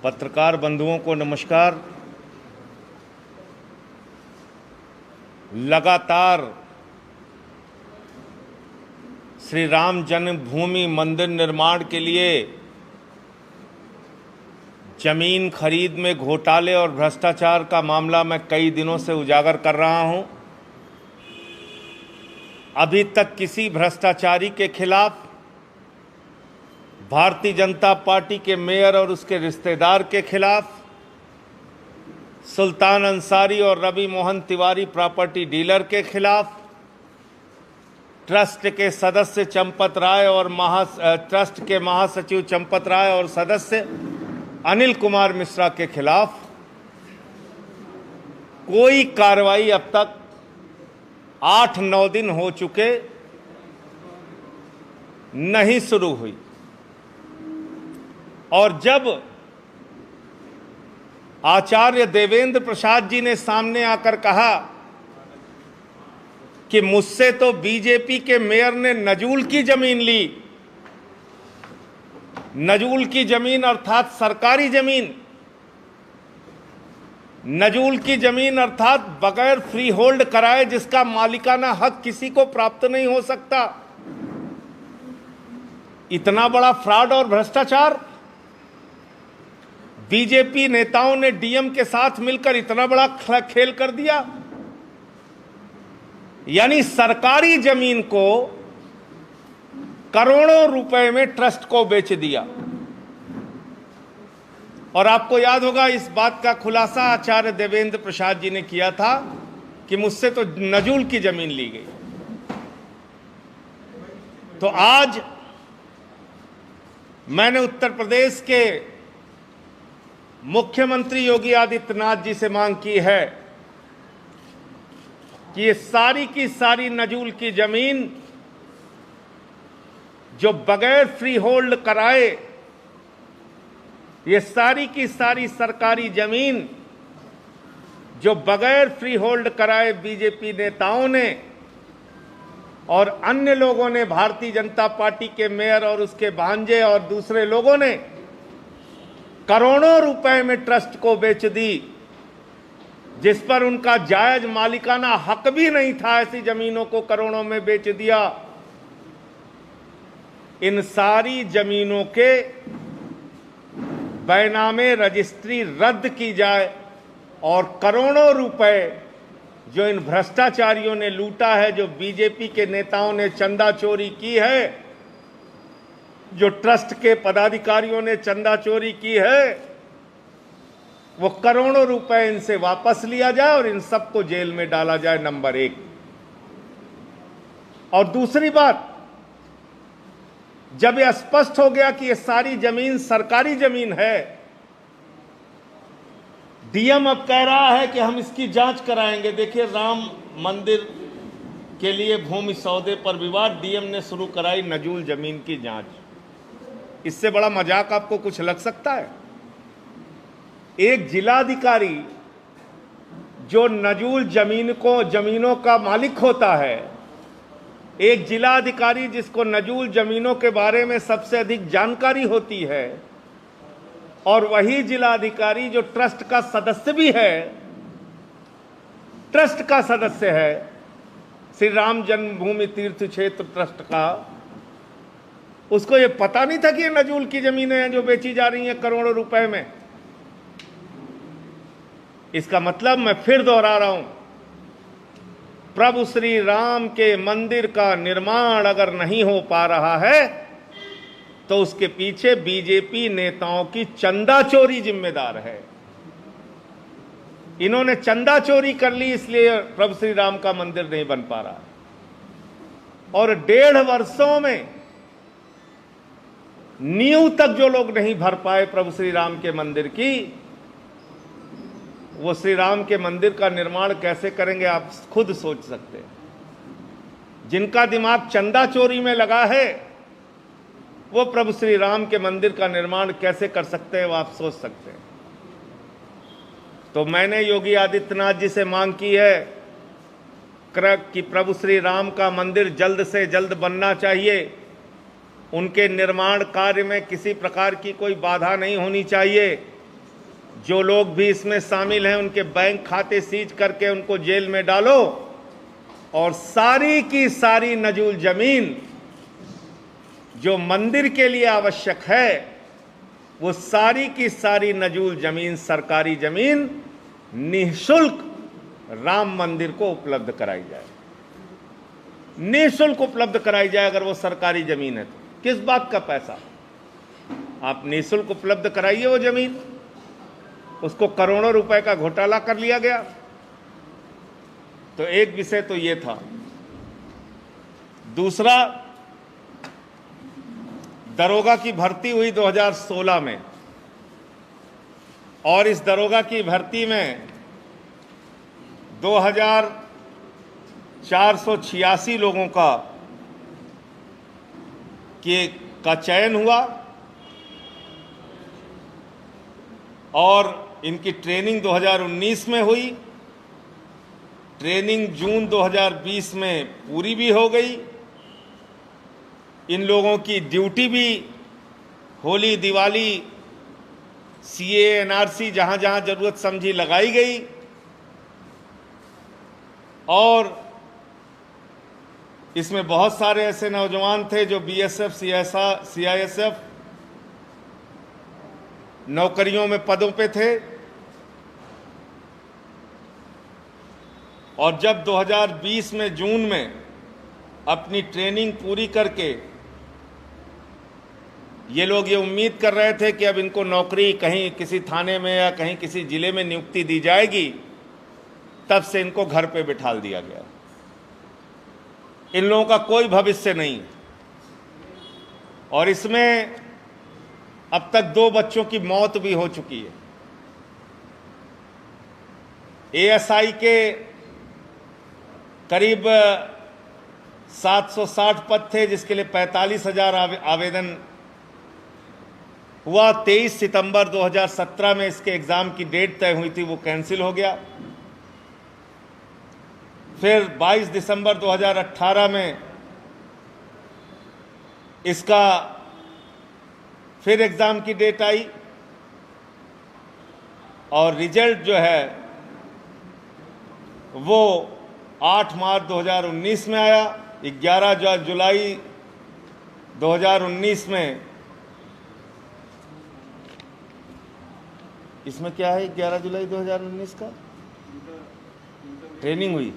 पत्रकार बंधुओं को नमस्कार। लगातार श्री राम जन्मभूमि मंदिर निर्माण के लिए जमीन खरीद में घोटाले और भ्रष्टाचार का मामला मैं कई दिनों से उजागर कर रहा हूं। अभी तक किसी भ्रष्टाचारी के खिलाफ, भारतीय जनता पार्टी के मेयर और उसके रिश्तेदार के खिलाफ, सुल्तान अंसारी और रवि मोहन तिवारी प्रॉपर्टी डीलर के खिलाफ, ट्रस्ट के सदस्य चंपत राय और ट्रस्ट के महासचिव चंपत राय और सदस्य अनिल कुमार मिश्रा के खिलाफ कोई कार्रवाई अब तक 8-9 दिन हो चुके नहीं शुरू हुई। और जब आचार्य देवेंद्र प्रसाद जी ने सामने आकर कहा कि मुझसे तो बीजेपी के मेयर ने नजूल की जमीन ली, नजूल की जमीन अर्थात सरकारी जमीन, नजूल की जमीन अर्थात बगैर फ्री होल्ड कराए जिसका मालिकाना हक किसी को प्राप्त नहीं हो सकता, इतना बड़ा फ्रॉड और भ्रष्टाचार बीजेपी नेताओं ने डीएम के साथ मिलकर इतना बड़ा खेल कर दिया। यानी सरकारी जमीन को करोड़ों रुपए में ट्रस्ट को बेच दिया। और आपको याद होगा इस बात का खुलासा आचार्य देवेंद्र प्रसाद जी ने किया था कि मुझसे तो नजूल की जमीन ली गई। तो आज मैंने उत्तर प्रदेश के मुख्यमंत्री योगी आदित्यनाथ जी से मांग की है कि ये सारी की सारी नजूल की जमीन जो बगैर फ्री होल्ड कराए, ये सारी की सारी सरकारी जमीन जो बगैर फ्री होल्ड कराए बीजेपी नेताओं ने और अन्य लोगों ने, भारतीय जनता पार्टी के मेयर और उसके भांजे और दूसरे लोगों ने करोड़ों रुपए में ट्रस्ट को बेच दी, जिस पर उनका जायज मालिकाना हक भी नहीं था, ऐसी जमीनों को करोड़ों में बेच दिया। इन सारी जमीनों के बैनामे रजिस्ट्री रद्द की जाए और करोड़ों रुपए जो इन भ्रष्टाचारियों ने लूटा है, जो बीजेपी के नेताओं ने चंदा चोरी की है, जो ट्रस्ट के पदाधिकारियों ने चंदा चोरी की है, वो करोड़ों रुपए इनसे वापस लिया जाए और इन सबको जेल में डाला जाए, नंबर 1। और दूसरी बात, जब यह स्पष्ट हो गया कि यह सारी जमीन सरकारी जमीन है, डीएम अब कह रहा है कि हम इसकी जांच कराएंगे। देखिए, राम मंदिर के लिए भूमि सौदे पर विवाद, डीएम ने शुरू कराई नजूल जमीन की जांच। इससे बड़ा मजाक आपको कुछ लग सकता है? एक जिलाधिकारी जो नजूल जमीनों का मालिक होता है, एक जिलाधिकारी जिसको नजूल जमीनों के बारे में सबसे अधिक जानकारी होती है, और वही जिलाधिकारी जो ट्रस्ट का सदस्य भी है, ट्रस्ट का सदस्य है श्री राम जन्मभूमि तीर्थ क्षेत्र ट्रस्ट का, उसको ये पता नहीं था कि ये नजूल की जमीनें हैं जो बेची जा रही हैं करोड़ों रुपए में। इसका मतलब, मैं फिर दोहरा रहा हूं, प्रभु श्री राम के मंदिर का निर्माण अगर नहीं हो पा रहा है तो उसके पीछे बीजेपी नेताओं की चंदा चोरी जिम्मेदार है। इन्होंने चंदा चोरी कर ली, इसलिए प्रभु श्री राम का मंदिर नहीं बन पा रहा। और 1.5 वर्षों में नींव तक जो लोग नहीं भर पाए प्रभु श्री राम के मंदिर की, वो श्री राम के मंदिर का निर्माण कैसे करेंगे आप खुद सोच सकते हैं। जिनका दिमाग चंदा चोरी में लगा है, वो प्रभु श्री राम के मंदिर का निर्माण कैसे कर सकते हैं, वो आप सोच सकते हैं। तो मैंने योगी आदित्यनाथ जी से मांग की है कि प्रभु श्री राम का मंदिर जल्द से जल्द बनना चाहिए। उनके निर्माण कार्य में किसी प्रकार की कोई बाधा नहीं होनी चाहिए। जो लोग भी इसमें शामिल हैं उनके बैंक खाते सीज करके उनको जेल में डालो और सारी की सारी नजूल जमीन जो मंदिर के लिए आवश्यक है वो सारी की सारी नजूल जमीन, सरकारी जमीन निःशुल्क राम मंदिर को उपलब्ध कराई जाए, निःशुल्क उपलब्ध कराई जाए। अगर वो सरकारी जमीन है तो किस बात का पैसा, आप निःशुल्क उपलब्ध कराइए वो जमीन। उसको करोड़ों रुपए का घोटाला कर लिया गया। तो एक विषय तो ये था। दूसरा, दरोगा की भर्ती हुई 2016 में और इस दरोगा की भर्ती में 2486 लोगों का चयन हुआ और इनकी ट्रेनिंग 2019 में हुई। ट्रेनिंग जून 2020 में पूरी भी हो गई। इन लोगों की ड्यूटी भी होली, दिवाली, सीए, एनआरसी जहां जहां जरूरत समझी लगाई गई और इसमें बहुत सारे ऐसे नौजवान थे जो बीएसएफ, सीआईएसएफ नौकरियों में पदों पे थे। और जब 2020 में जून में अपनी ट्रेनिंग पूरी करके ये लोग ये उम्मीद कर रहे थे कि अब इनको नौकरी कहीं किसी थाने में या कहीं किसी जिले में नियुक्ति दी जाएगी, तब से इनको घर पे बिठाल दिया गया। इन लोगों का कोई भविष्य नहीं। और इसमें अब तक 2 बच्चों की मौत भी हो चुकी है। एएसआई के करीब 760 पद थे जिसके लिए 45,000 आवेदन हुआ। 23 सितंबर 2017 में इसके एग्जाम की डेट तय हुई थी, वो कैंसिल हो गया। फिर 22 दिसंबर 2018 में इसका फिर एग्जाम की डेट आई और रिजल्ट जो है वो 8 मार्च 2019 में आया। 11 जुलाई 2019 में इसमें क्या है, 11 जुलाई 2019 का ट्रेनिंग हुई,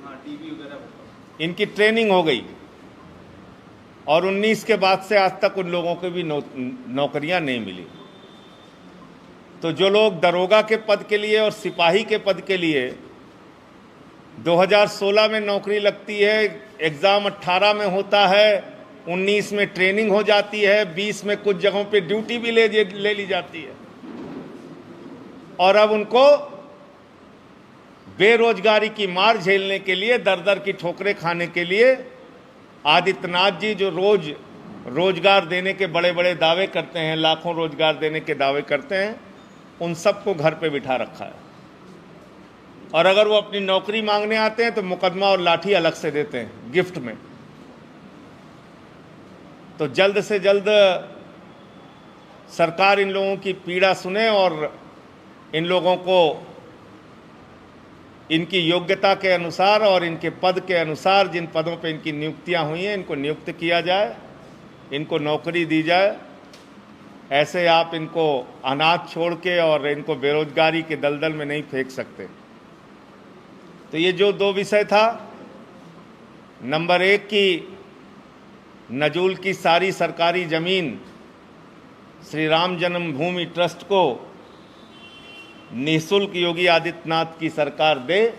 इनकी ट्रेनिंग हो गई और 19 के बाद से आज तक उन लोगों को भी नौकरियां नहीं मिली। तो जो लोग दरोगा के पद के लिए और सिपाही के पद के लिए 2016 में नौकरी लगती है, एग्ज़ाम 18 में होता है, 19 में ट्रेनिंग हो जाती है, 20 में कुछ जगहों पे ड्यूटी भी ले ली जाती है और अब उनको बेरोजगारी की मार झेलने के लिए, दर दर की ठोकरें खाने के लिए आदित्यनाथ जी जो रोजगार देने के बड़े बड़े दावे करते हैं, लाखों रोजगार देने के दावे करते हैं, उन सबको घर पे बिठा रखा है। और अगर वो अपनी नौकरी मांगने आते हैं तो मुकदमा और लाठी अलग से देते हैं गिफ्ट में। तो जल्द से जल्द सरकार इन लोगों की पीड़ा सुने और इन लोगों को इनकी योग्यता के अनुसार और इनके पद के अनुसार जिन पदों पे इनकी नियुक्तियां हुई हैं, इनको नियुक्त किया जाए, इनको नौकरी दी जाए। ऐसे आप इनको अनाथ छोड़ के और इनको बेरोजगारी के दलदल में नहीं फेंक सकते। तो ये जो 2 विषय था, नंबर 1 की नजूल की सारी सरकारी ज़मीन श्री राम जन्मभूमि ट्रस्ट को निःशुल्क योगी आदित्यनाथ की सरकार दे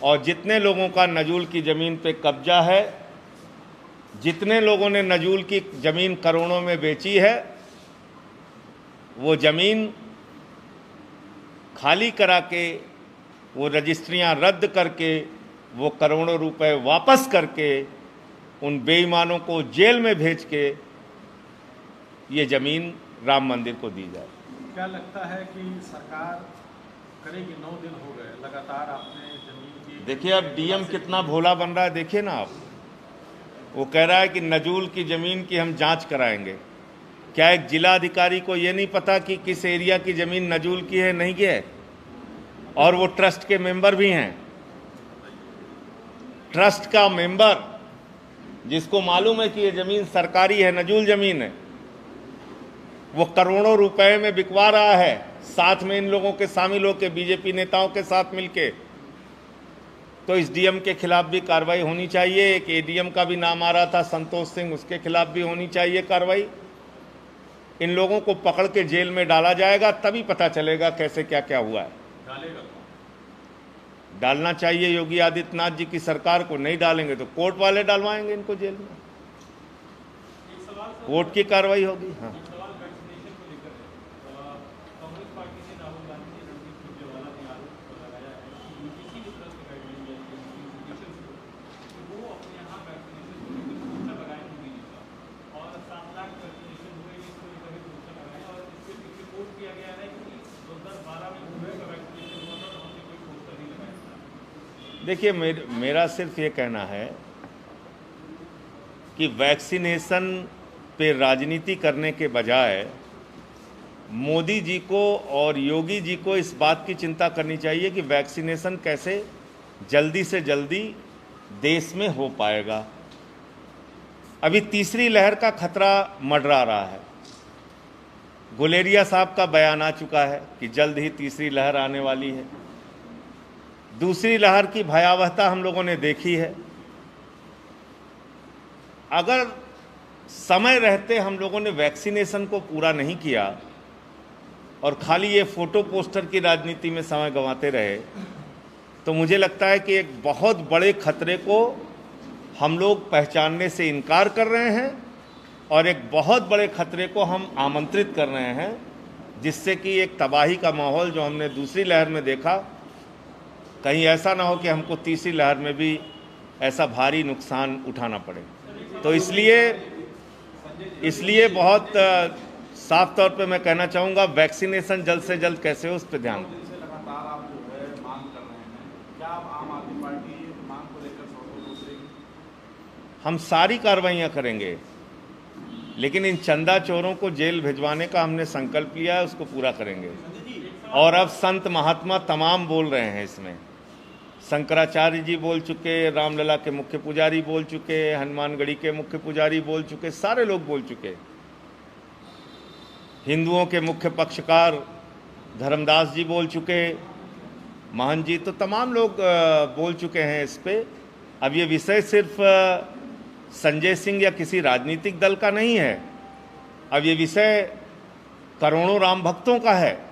और जितने लोगों का नजूल की ज़मीन पे कब्जा है, जितने लोगों ने नजूल की ज़मीन करोड़ों में बेची है, वो ज़मीन खाली करा के, वो रजिस्ट्रियां रद्द करके, वो करोड़ों रुपए वापस करके उन बेईमानों को जेल में भेज के ये ज़मीन राम मंदिर को दी जाए। क्या लगता है कि सरकार करेगी? 9 दिन हो गए लगातार आपने जमीन की। देखिए अब डीएम कितना भोला बन रहा है, देखिए ना आप। वो कह रहा है कि नजूल की ज़मीन की हम जांच कराएंगे। क्या एक जिला अधिकारी को ये नहीं पता कि किस एरिया की ज़मीन नजूल की है, नहीं की है? और वो ट्रस्ट के मेंबर भी हैं। ट्रस्ट का मेंबर जिसको मालूम है कि ये ज़मीन सरकारी है, नजूल ज़मीन है, वो करोड़ों रुपए में बिकवा रहा है, साथ में इन लोगों के शामिल होकर, बीजेपी नेताओं के साथ मिलके। तो इस डीएम के खिलाफ भी कार्रवाई होनी चाहिए। एक एडीएम का भी नाम आ रहा था, संतोष सिंह, उसके खिलाफ भी होनी चाहिए कार्रवाई। इन लोगों को पकड़ के जेल में डाला जाएगा, तभी पता चलेगा कैसे क्या क्या हुआ है। डालेगा डालना चाहिए योगी आदित्यनाथ जी की सरकार को। नहीं डालेंगे तो कोर्ट वाले डालवाएंगे इनको जेल में, कोर्ट की कार्रवाई होगी। हाँ, सवाल वैक्सीनेशन को लेकर है। कांग्रेस पार्टी ने राहुल गांधी ने रणदीप सुरजेवाला ने आरोप लगाया है कि यूजीसी की तरफ से गाइडलाइन जारी की इंस्टीट्यूशन को कि वो अपने यहाँ वैक्सीनेशन को लेकर पोस्टर लगाए मोदी जी का, और 7 लाख वैक्सीनेशन हुए, इसको लेकर भी पोस्टर लगाए, और इससे पीछे कोर्ट किया गया है कि 2012 में मुंबई का वैक्सीनेशन हुआ था, वहाँ से कोई पोस्टर नहीं लगाया था। देखिए मेरा सिर्फ ये कहना है कि वैक्सीनेशन पे राजनीति करने के बजाय मोदी जी को और योगी जी को इस बात की चिंता करनी चाहिए कि वैक्सीनेशन कैसे जल्दी से जल्दी देश में हो पाएगा। अभी तीसरी लहर का खतरा मंडरा रहा है। गुलेरिया साहब का बयान आ चुका है कि जल्द ही तीसरी लहर आने वाली है। दूसरी लहर की भयावहता हम लोगों ने देखी है। अगर समय रहते हम लोगों ने वैक्सीनेशन को पूरा नहीं किया और खाली ये फोटो पोस्टर की राजनीति में समय गंवाते रहे, तो मुझे लगता है कि एक बहुत बड़े खतरे को हम लोग पहचानने से इनकार कर रहे हैं और एक बहुत बड़े खतरे को हम आमंत्रित कर रहे हैं, जिससे कि एक तबाही का माहौल जो हमने दूसरी लहर में देखा, कहीं ऐसा ना हो कि हमको तीसरी लहर में भी ऐसा भारी नुकसान उठाना पड़े। तो इसलिए बहुत साफ तौर पे मैं कहना चाहूँगा, वैक्सीनेशन जल्द से जल्द कैसे हो उस पर ध्यान दें। से लगातार आप जो है मांग कर रहे हैं, क्या आप आम आदमी पार्टी मांग को लेकर रोकेगी? हम सारी कार्रवाइयाँ करेंगे, लेकिन इन चंदा चोरों को जेल भिजवाने का हमने संकल्प लिया है, उसको पूरा करेंगे। और अब संत महात्मा तमाम बोल रहे हैं इसमें। शंकराचार्य जी बोल चुके, रामलला के मुख्य पुजारी बोल चुके, हनुमानगढ़ी के मुख्य पुजारी बोल चुके, सारे लोग बोल चुके। हिंदुओं के मुख्य पक्षकार धर्मदास जी बोल चुके, महंत जी, तो तमाम लोग बोल चुके हैं इस पे। अब ये विषय सिर्फ संजय सिंह या किसी राजनीतिक दल का नहीं है, अब ये विषय करोड़ों राम भक्तों का है।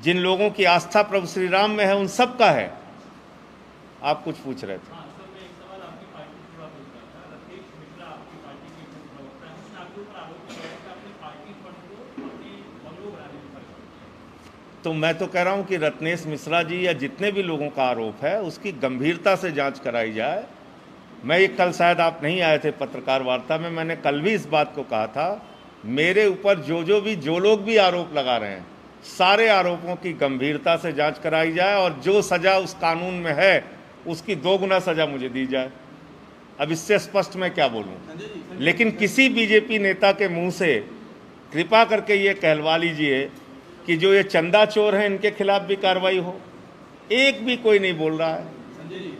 जिन लोगों की आस्था प्रभु श्री राम में है, उन सब का है। आप कुछ पूछ रहे थे? हाँ सर, मैं एक सवाल आपकी पार्टी से जुड़ा पूछ रहा था। रतेश मिश्रा आपकी पार्टी के प्रवक्ता हैं, उसने आपके ऊपर आरोप लगाया कि आपने पार्टी फंड को अपने बंगलों बनाने में खर्च किया। तो मैं तो कह रहा हूं कि रत्नेश मिश्रा जी या जितने भी लोगों का आरोप है, उसकी गंभीरता से जांच कराई जाए। मैं ये कल शायद आप नहीं आए थे पत्रकार वार्ता में, मैंने कल भी इस बात को कहा था, मेरे ऊपर जो लोग भी आरोप लगा रहे हैं, सारे आरोपों की गंभीरता से जांच कराई जाए और जो सज़ा उस कानून में है उसकी 2 गुना सज़ा मुझे दी जाए। अब इससे स्पष्ट मैं क्या बोलूं। लेकिन किसी बीजेपी नेता के मुंह से कृपा करके ये कहलवा लीजिए कि जो ये चंदा चोर हैं इनके खिलाफ भी कार्रवाई हो। एक भी कोई नहीं बोल रहा है। संजय जी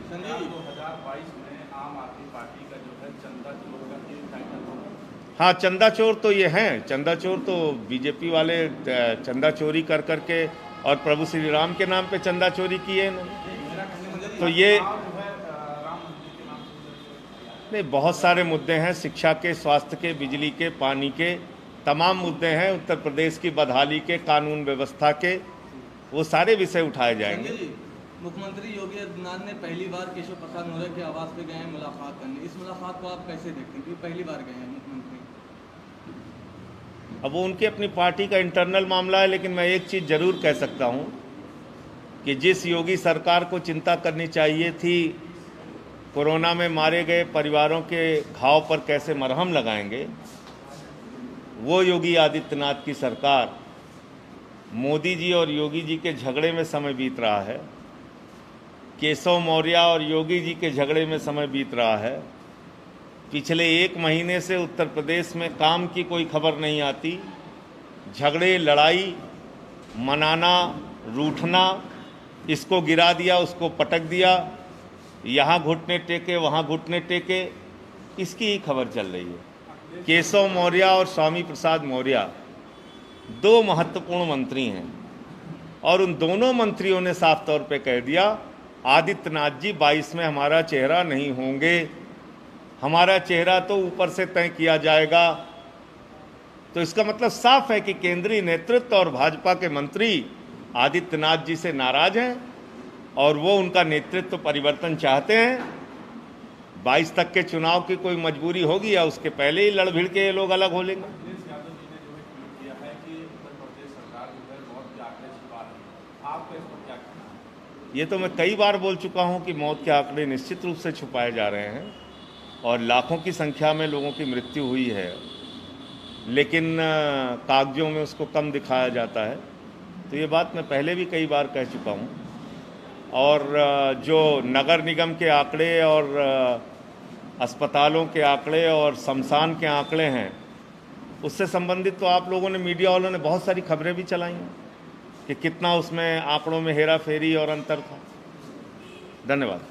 2022 में आम आदमी पार्टी का जो है चंदा चोर का ये टाइटल होगा। हाँ, चंदा चोर तो ये हैं। चंदा चोर तो बीजेपी वाले चंदा चोरी कर करके और प्रभु श्री राम के नाम पे चंदा चोरी किए इन्होंने। तो ये नहीं, बहुत सारे मुद्दे हैं, शिक्षा के, स्वास्थ्य के, बिजली के, पानी के, तमाम मुद्दे हैं, उत्तर प्रदेश की बदहाली के, कानून व्यवस्था के, वो सारे विषय उठाए जाएंगे। मुख्यमंत्री योगी आदित्यनाथ ने पहली बार केशव प्रसाद मौर्य के आवास पे गए हैं मुलाकात करने। इस मुलाकात को आप कैसे देखते हैं, क्योंकि पहली बार गए हैं मुख्यमंत्री? अब वो उनकी अपनी पार्टी का इंटरनल मामला है, लेकिन मैं एक चीज़ जरूर कह सकता हूँ कि जिस योगी सरकार को चिंता करनी चाहिए थी कोरोना में मारे गए परिवारों के घाव पर कैसे मरहम लगाएंगे, वो योगी आदित्यनाथ की सरकार मोदी जी और योगी जी के झगड़े में समय बीत रहा है, केशव मौर्य और योगी जी के झगड़े में समय बीत रहा है, पिछले 1 महीने से उत्तर प्रदेश में काम की कोई खबर नहीं आती। झगड़े, लड़ाई, मनाना, रूठना, इसको गिरा दिया, उसको पटक दिया, यहाँ घुटने टेके, वहाँ घुटने टेके, इसकी ही खबर चल रही है। केशव मौर्य और स्वामी प्रसाद मौर्य 2 महत्वपूर्ण मंत्री हैं और उन दोनों मंत्रियों ने साफ तौर पे कह दिया आदित्यनाथ जी 22 में हमारा चेहरा नहीं होंगे, हमारा चेहरा तो ऊपर से तय किया जाएगा। तो इसका मतलब साफ है कि केंद्रीय नेतृत्व और भाजपा के मंत्री आदित्यनाथ जी से नाराज हैं और वो उनका नेतृत्व परिवर्तन चाहते हैं। 22 तक के चुनाव की कोई मजबूरी होगी या उसके पहले ही लड़ भिड़ के ये लोग अलग हो लेंगे। अखिलेश यादव जी ने जो है ट्वीट किया है कि उत्तर प्रदेश सरकार जो है मौत के आंकड़े छिपा रही है, आपका इस पर क्या कहना है? ये तो मैं कई बार बोल चुका हूं कि मौत के आंकड़े निश्चित रूप से छुपाए जा रहे हैं और लाखों की संख्या में लोगों की मृत्यु हुई है, लेकिन कागजों में उसको कम दिखाया जाता है। तो ये बात मैं पहले भी कई बार कह चुका हूं। और जो नगर निगम के आंकड़े और अस्पतालों के आंकड़े और शमशान के आंकड़े हैं, उससे संबंधित तो आप लोगों ने, मीडिया वालों ने बहुत सारी खबरें भी चलाई हैं कि कितना उसमें आंकड़ों में हेरा फेरी और अंतर था। धन्यवाद।